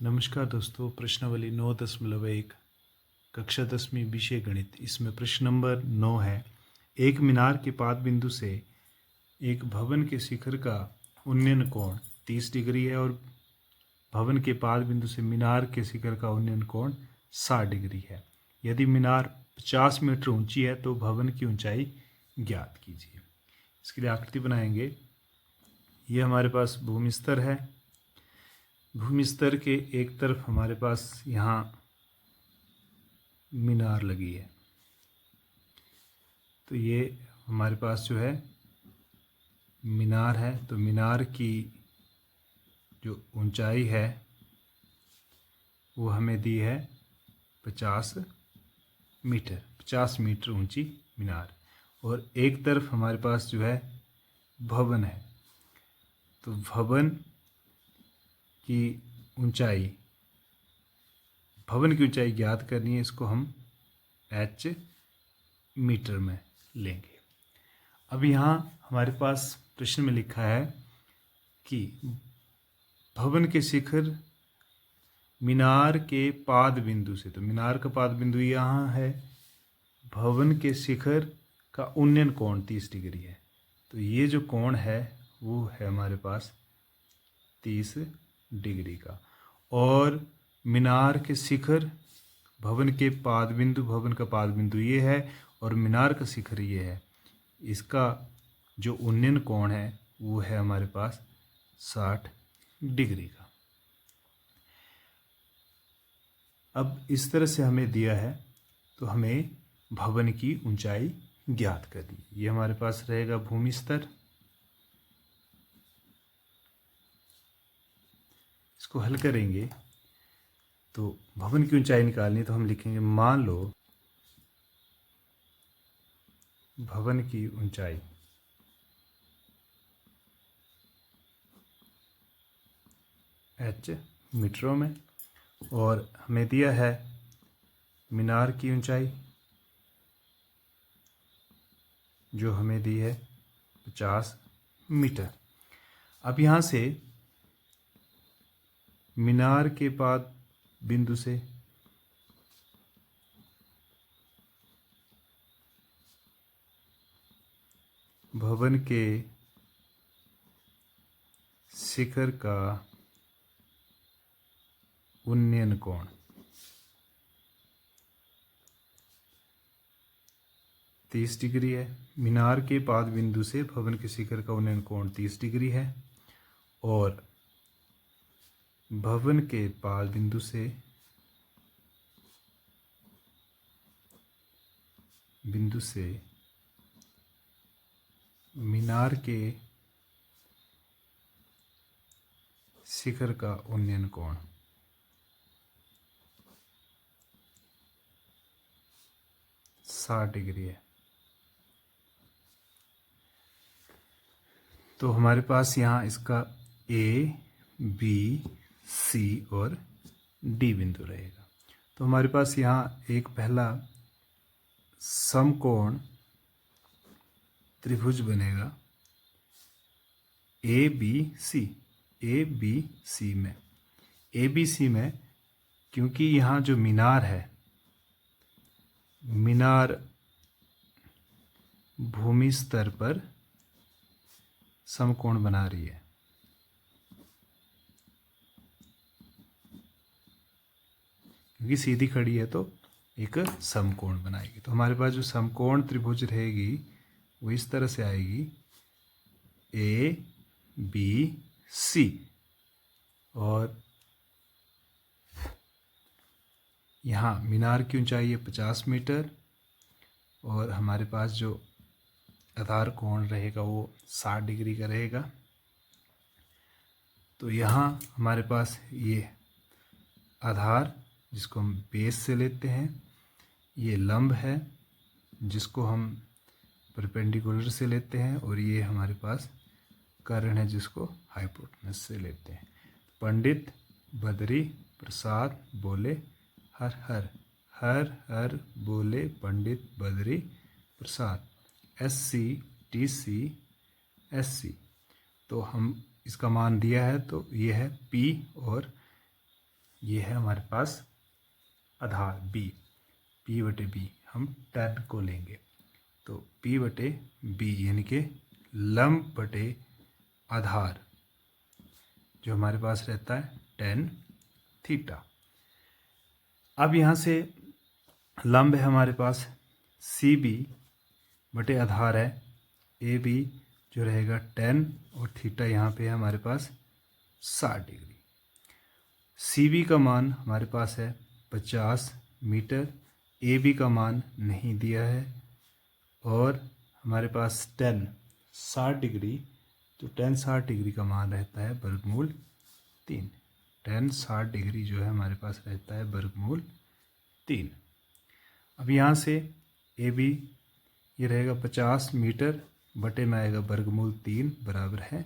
नमस्कार दोस्तों, प्रश्नावली 9.1 कक्षा 10वीं विषय गणित। इसमें प्रश्न नंबर 9 है। एक मीनार के पाद बिंदु से एक भवन के शिखर का उन्नयन कोण 30 डिग्री है और भवन के पाद बिंदु से मीनार के शिखर का उन्नयन कोण 60 डिग्री है। यदि मीनार 50 मीटर ऊंची है तो भवन की ऊंचाई ज्ञात कीजिए। इसके लिए आकृति बनाएंगे। ये हमारे पास भूमि स्तर है। भूमि स्तर के एक तरफ हमारे पास यहाँ मीनार लगी है, तो ये हमारे पास जो है मीनार है। तो मीनार की जो ऊंचाई है वो हमें दी है 50 मीटर, 50 मीटर ऊंची मीनार। और एक तरफ हमारे पास जो है भवन है, तो भवन की ऊंचाई, भवन की ऊंचाई ज्ञात करनी है। इसको हम h मीटर में लेंगे। अब यहाँ हमारे पास प्रश्न में लिखा है कि भवन के शिखर मीनार के पाद बिंदु से, तो मीनार का पाद बिंदु यहाँ है, भवन के शिखर का उन्नयन कोण 30 डिग्री है। तो ये जो कोण है वो है हमारे पास 30 डिग्री का। और मीनार के शिखर, भवन के पाद बिंदु, भवन का पाद बिंदु ये है और मीनार का शिखर ये है। इसका जो उन्नयन कोण है वो है हमारे पास 60 डिग्री का। अब इस तरह से हमें दिया है, तो हमें भवन की ऊंचाई ज्ञात करनी है। ये हमारे पास रहेगा भूमि स्तर। इसको हल करेंगे तो भवन की ऊंचाई निकालनी, तो हम लिखेंगे मान लो भवन की ऊंचाई h मीटरों में, और हमें दिया है मीनार की ऊंचाई जो हमें दी है 50 मीटर। अब यहाँ से मीनार के पाद बिंदु से भवन के शिखर का उन्नयन कोण 30 डिग्री है। मीनार के पाद बिंदु से भवन के शिखर का उन्नयन कोण 30 डिग्री है और भवन के पाद बिंदु से मीनार के शिखर का उन्नयन कोण 60 डिग्री है। तो हमारे पास यहाँ इसका A, B, C और D बिंदु रहेगा। तो हमारे पास यहाँ एक पहला समकोण त्रिभुज बनेगा A B C में, क्योंकि यहाँ जो मीनार है, मीनार भूमि स्तर पर समकोण बना रही है। क्योंकि सीधी खड़ी है तो एक समकोण बनाएगी। तो हमारे पास जो समकोण त्रिभुज रहेगी वो इस तरह से आएगी A B C, और यहाँ मीनार की ऊंचाई है 50 मीटर और हमारे पास जो आधार कोण रहेगा वो 60 डिग्री का रहेगा। तो यहाँ हमारे पास ये आधार जिसको हम बेस से लेते हैं, ये लंब है जिसको हम परपेंडिकुलर से लेते हैं, और ये हमारे पास कर्ण है जिसको हाइपोटेनस से लेते हैं। पंडित बद्री प्रसाद बोले हर हर, हर हर बोले Pandit Badri Prasad, SC TC SC। तो हम इसका मान दिया है, तो ये है P और ये है हमारे पास आधार बी, पी बटे बी हम 10 को लेंगे। तो पी बटे बी यानी कि लंब बटे आधार जो हमारे पास रहता है 10 थीटा। अब यहाँ से लंब है हमारे पास सी बी बटे आधार है ए बी जो रहेगा 10 और थीटा यहाँ पे है हमारे पास 60 डिग्री। सी बी का मान हमारे पास है 50 मीटर, ए बी का मान नहीं दिया है और हमारे पास 10 60 डिग्री, तो 10 60 डिग्री का मान रहता है वर्गमूल 3। 10 60 डिग्री जो है हमारे पास रहता है वर्गमूल 3। अब यहाँ से ए बी ये रहेगा 50 मीटर बटे में आएगा वर्गमूल 3 बराबर है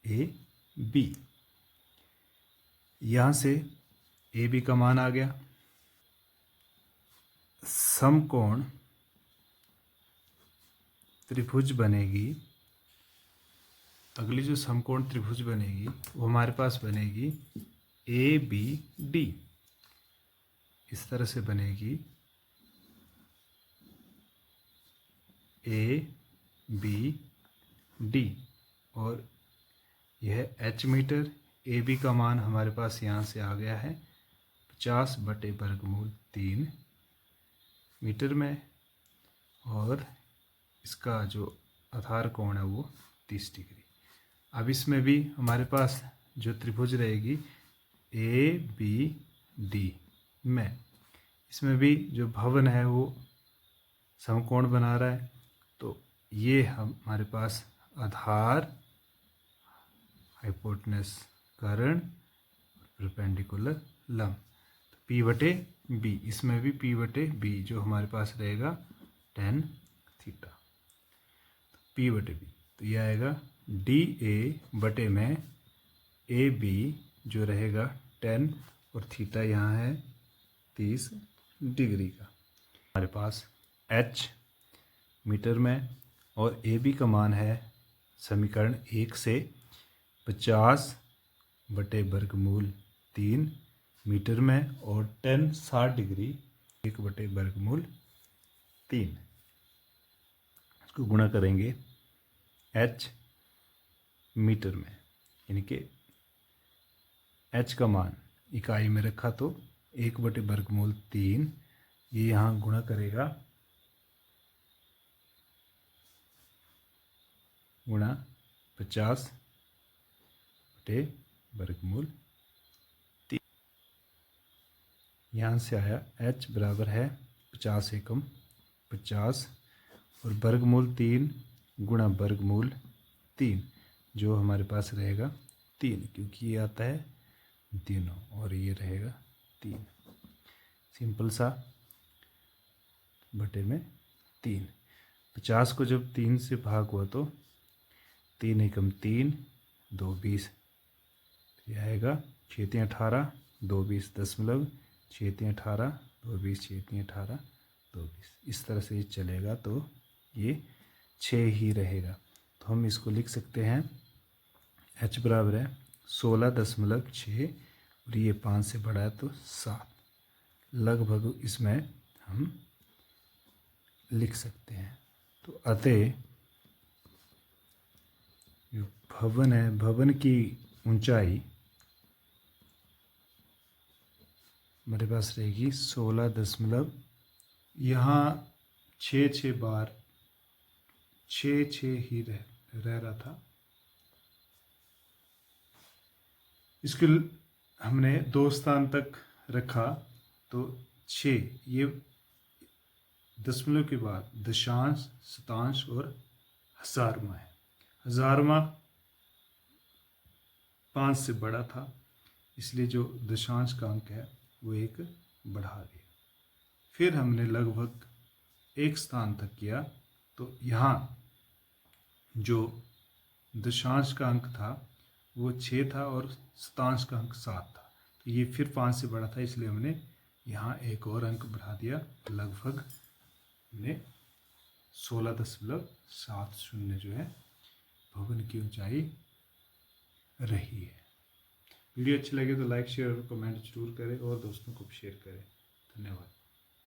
ए बी। यहाँ से ए बी का मान आ गया। समकोण त्रिभुज बनेगी, अगली जो समकोण त्रिभुज बनेगी वो हमारे पास बनेगी ए बी डी। इस तरह से बनेगी ए बी डी और यह एच मीटर। ए बी का मान हमारे पास यहाँ से आ गया है 50 बटे वर्गमूल 3 मीटर में और इसका जो आधार कोण है वो 30 डिग्री। अब इसमें भी हमारे पास जो त्रिभुज रहेगी ए बी डी में, इसमें भी जो भवन है वो समकोण बना रहा है। तो ये हमारे पास आधार, हाइपोटेनस कर्ण, परपेंडिकुलर लंब, तो पी बटे बी, इसमें भी पी बटे बी जो हमारे पास रहेगा 10 थीटा, तो पी बटे बी, तो ये आएगा डी ए बटे में ए बी जो रहेगा 10 और थीटा यहाँ है 30 डिग्री का। हमारे पास एच मीटर में और ए बी का मान है समीकरण 1 से 50 बटे वर्गमूल 3 मीटर में और 10 60 डिग्री 1 बटे वर्गमूल 3। इसको गुणा करेंगे एच मीटर में, यानी कि एच का मान इकाई में रखा तो 1 बटे वर्गमूल 3, ये यहाँ गुणा करेगा गुणा 50 बटे वर्गमूल 3। यहाँ से आया h बराबर है 50 एकम 50 और वर्गमूल 3 गुणा वर्गमूल 3 जो हमारे पास रहेगा 3, क्योंकि ये आता है तीनों और ये रहेगा 3। सिंपल सा बटे में 3। 50 को जब 3 से भाग हुआ तो 3 एकम 3 2 20, यह आएगा 6 3 18 2 20 दशमलव 6 3 18 2 20 6 3 18 2 20। इस तरह से चलेगा तो ये 6 ही रहेगा। तो हम इसको लिख सकते हैं h बराबर है 16.6 और ये 5 से बड़ा है तो 7, लगभग इसमें हम लिख सकते हैं। तो अतः जो भवन है, भवन की ऊंचाई हमारे पास रहेगी 16 दशमलव, यहाँ 6 बार 6 ही रह रहा था। इसके हमने 2 स्थान तक रखा तो 6, ये दशमलव के बाद दशांश, शतांश और हजारवा है। हजारवा 5 से बड़ा था, इसलिए जो दशांश का अंक है वो 1 बढ़ा दिया। फिर हमने लगभग 1 स्थान तक किया तो यहाँ जो दशांश का अंक था वो 6 था और शतांश का अंक 7 था, तो ये फिर 5 से बड़ा था, इसलिए हमने यहाँ एक और अंक बढ़ा दिया। लगभग हमने 16.70 जो है भवन की ऊंचाई रही है। वीडियो अच्छी लगे तो लाइक शेयर और कमेंट जरूर करें और दोस्तों को भी शेयर करें। धन्यवाद।